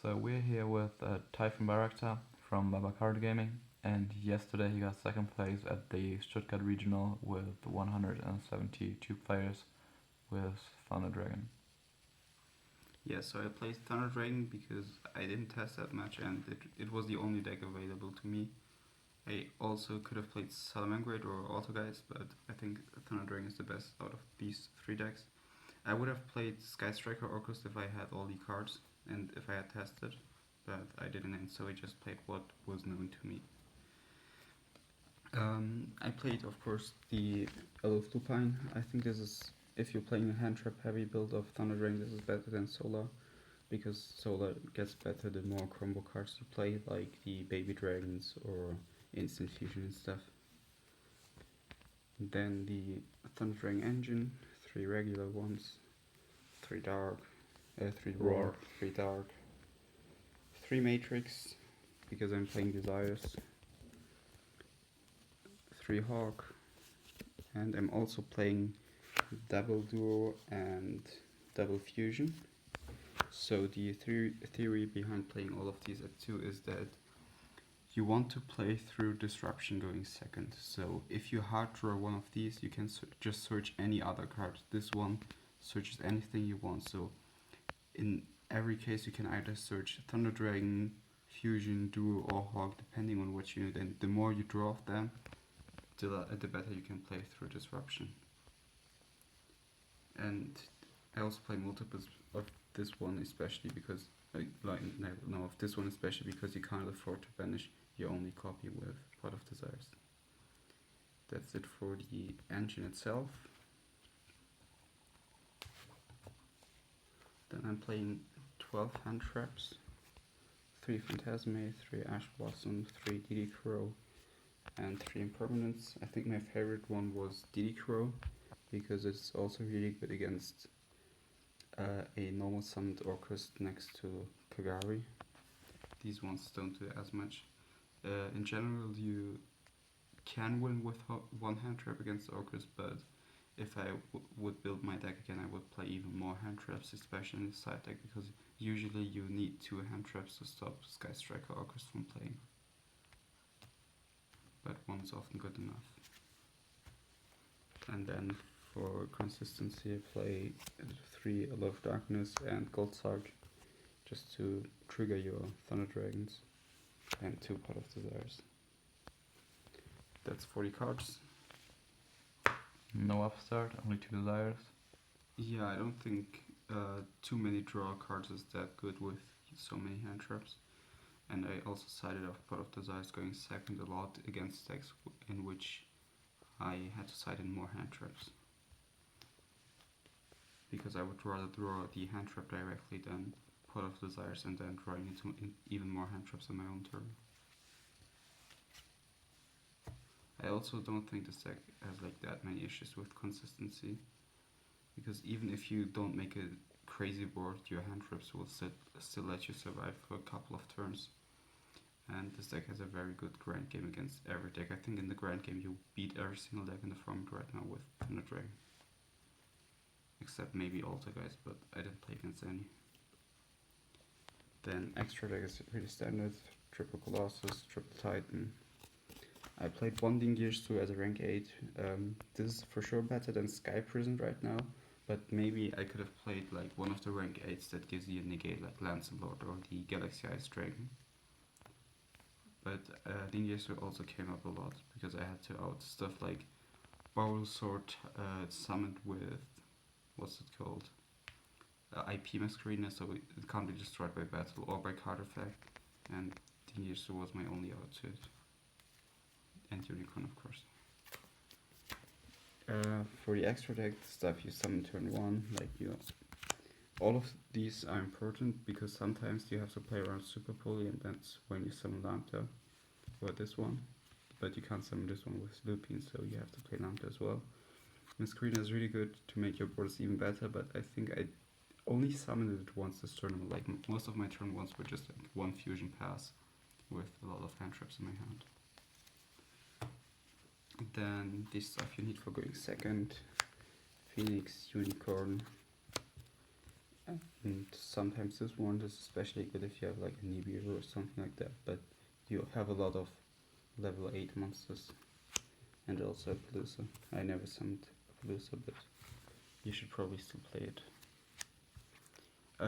So we're here with Tayfun Bayraktar from BabaCardGaming, and yesterday he got second place at the Stuttgart Regional with 172 players with Thunder Dragon. Yeah, so I played Thunder Dragon because I didn't test that much and it was the only deck available to me. I also could have played Salamangreat or Autogeist, but I think Thunder Dragon is the best out of these three decks. I would have played Sky Striker Orcust if I had all the cards and if I had tested, but I didn't, and so I just played what was known to me. I played, of course, the Aloof Lupine. I think this is, if you're playing a hand trap heavy build of Thunder Dragon, this is better than Solar, because Solar gets better the more combo cards you play, like the Baby Dragons or Instant Fusion and stuff. Then the Thunder Dragon engine, 3 regular ones, 3 dark, 3 raw, 3 dark, 3 matrix, because I'm playing Desires, 3 hawk, and I'm also playing double duo and double fusion. So the theory behind playing all of these at 2 is that you want to play through disruption going second. So if you hard draw one of these, you can just search any other card. This one searches anything you want. So in every case you can either search Thunder Dragon, Fusion, Duo or Hawk depending on what you need, and the more you draw of them, the better you can play through disruption. And I also play multiples of this one, especially because of this one especially because you can't afford to banish your only copy with Pot of Desires. That's it for the engine itself. Then I'm playing 12 hand traps, 3 Phantasme, 3 Ash Blossom, 3 DD Crow, and 3 Impermanents. I think my favorite one was DD Crow because it's also really good against a normal summoned Orcust next to Kagari. These ones don't do as much. In general, you can win with one hand trap against Orcust, but if I would build my deck again, I would play even more hand traps, especially in the side deck, because usually you need 2 hand traps to stop Sky Striker Orcust from playing. But one is often good enough. And then for consistency, I play 3 Aloof Darkness and Gold Sarge, just to trigger your Thunder Dragons, and 2 Pot of Desires. That's 40 cards. No upstart, only 2 desires. Yeah, I don't think too many draw cards is that good with so many hand traps. And I also sided off Pot of Desires going second a lot against decks in which I had to side in more hand traps. Because I would rather draw the hand trap directly than Pot of Desires and then drawing into even more hand traps on my own turn. I also don't think this deck has like that many issues with consistency, because even if you don't make a crazy board, your hand traps will still let you survive for a couple of turns. And this deck has a very good grind game against every deck. I think in the grind game you beat every single deck in the format right now with Thunder Dragon. Except maybe Altergeist, but I didn't play against any. Then extra deck is pretty standard. Triple Colossus, Triple Titan. I played Bonding Gears 2 as a rank 8. This is for sure better than Sky Prison right now, but maybe I could have played like one of the rank 8s that gives you a negate, like Lancelot or the Galaxy Ice Dragon. But Ninjasu also came up a lot because I had to out stuff like Bowl Sword summoned with, what's it called? IP Masquerina, so it can't be destroyed by battle or by card effect, and Ninjasu was my only out to it. And Unicorn, of course. For the extra deck stuff you summon turn 1, like all of these are important because sometimes you have to play around Super Poly and that's when you summon Lambda, or this one, but you can't summon this one with Lupine, so you have to play Lambda as well. Masquerina is really good to make your boards even better, but I think I only summoned it once this turn. Like most of my turn 1s were just like 1 fusion pass with a lot of hand traps in my hand. Then this stuff you need for going second: Phoenix, Unicorn, And sometimes this one is especially good if you have like a Nibiru or something like that, but you have a lot of level 8 monsters. And also a Palooza. I never summoned a Palooza, but you should probably still play it.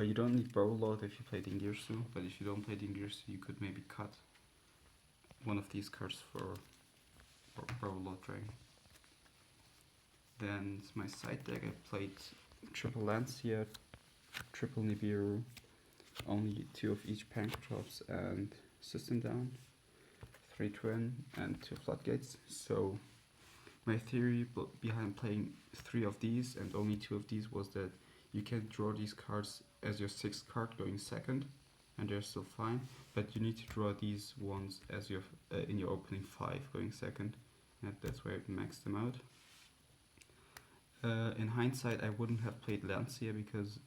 You don't need Bowlord if you play Dingirsu, but if you don't play Dingirsu, you could maybe cut one of these cards for Bowlord Dragon. Then my side deck, I played triple Lancia, triple Nibiru, only 2 of each Pancratops and System Down, 3 Twin and 2 Floodgates. So my theory behind playing 3 of these and only 2 of these was that you can draw these cards as your 6th card going second, and they're still fine, but you need to draw these ones as your in your opening 5 going second, and that's where I maxed them out. In hindsight, I wouldn't have played Lancia because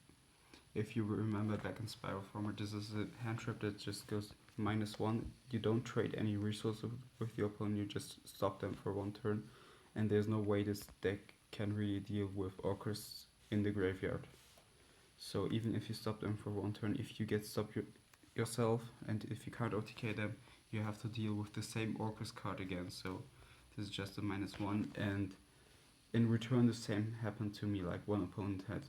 if you remember back in Spiral Farmer, this is a hand trap that just goes -1. You don't trade any resources with your opponent, you just stop them for 1 turn, and there's no way this deck can really deal with Orcus in the graveyard. So even if you stop them for 1 turn, if you get stopped yourself and if you can't OTK them, you have to deal with the same Orcus card again. So this is just a -1, and in return the same happened to me. Like one opponent had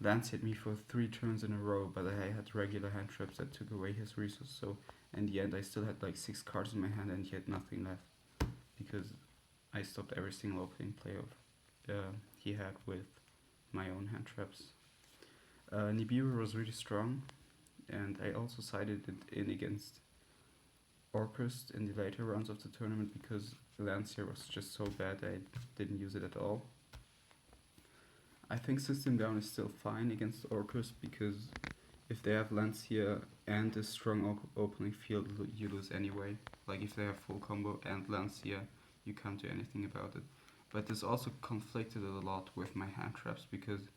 Lance hit me for 3 turns in a row, but I had regular hand traps that took away his resources. So in the end I still had like 6 cards in my hand and he had nothing left because I stopped every single opening play he had with my own hand traps. Nibiru was really strong, and I also sided it in against Orcust in the later rounds of the tournament because Lancia was just so bad I didn't use it at all. I think System Down is still fine against Orcust because if they have Lancia and a strong opening field, you lose anyway. Like if they have full combo and Lancia, you can't do anything about it. But this also conflicted a lot with my hand traps because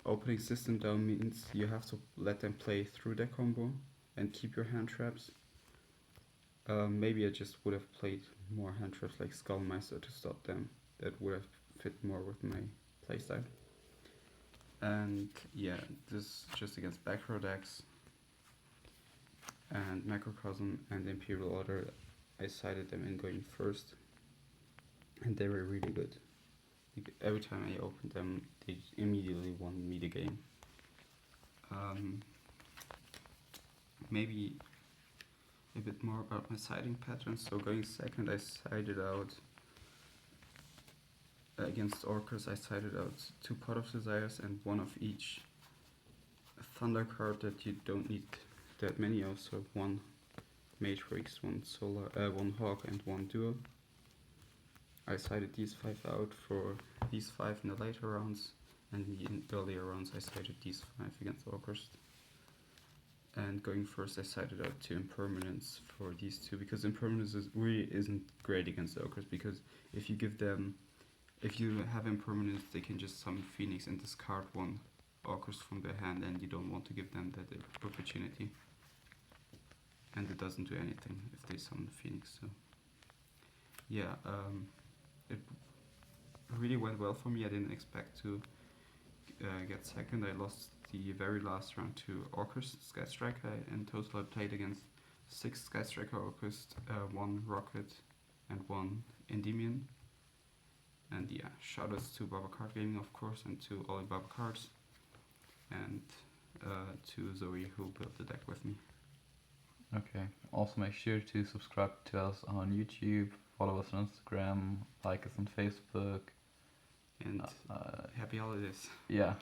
opening System Down means you have to let them play through their combo and keep your hand traps. Maybe I just would have played more hand traps like Skullmaster to stop them. That would have fit more with my playstyle. And yeah, this just against back row decks and Macrocosm and Imperial Order. I sided them in going first, and they were really good. Every time I opened them, they immediately won me the game. Maybe a bit more about my siding patterns. So going second, I sided out against Orcus. I sided out 2 Pot of Desires and 1 of each Thunder card that you don't need that many of. So 1 Matrix, 1 Solar, 1 Hawk, and 1 Duel. I sided these 5 out for these 5 in the later rounds, and in the earlier rounds I sided these 5 against Orcus. And going first, I sided out 2 Impermanence for these 2 because Impermanence really isn't great against Orcus because if you have Impermanence, they can just summon Phoenix and discard 1 Orcus from their hand, and you don't want to give them that opportunity. And it doesn't do anything if they summon Phoenix. So yeah, it really went well for me. I didn't expect to get second. I lost the very last round to Orcus Sky Striker. In total I played against 6 Sky Striker Orcus, 1 Rocket and 1 Endymion. And yeah, shoutouts to BabaCardGaming of course, and to all the BabaCards, and to Zoe who built the deck with me. Okay, also make sure to subscribe to us on YouTube, follow us on Instagram, like us on Facebook. And happy holidays. Yeah.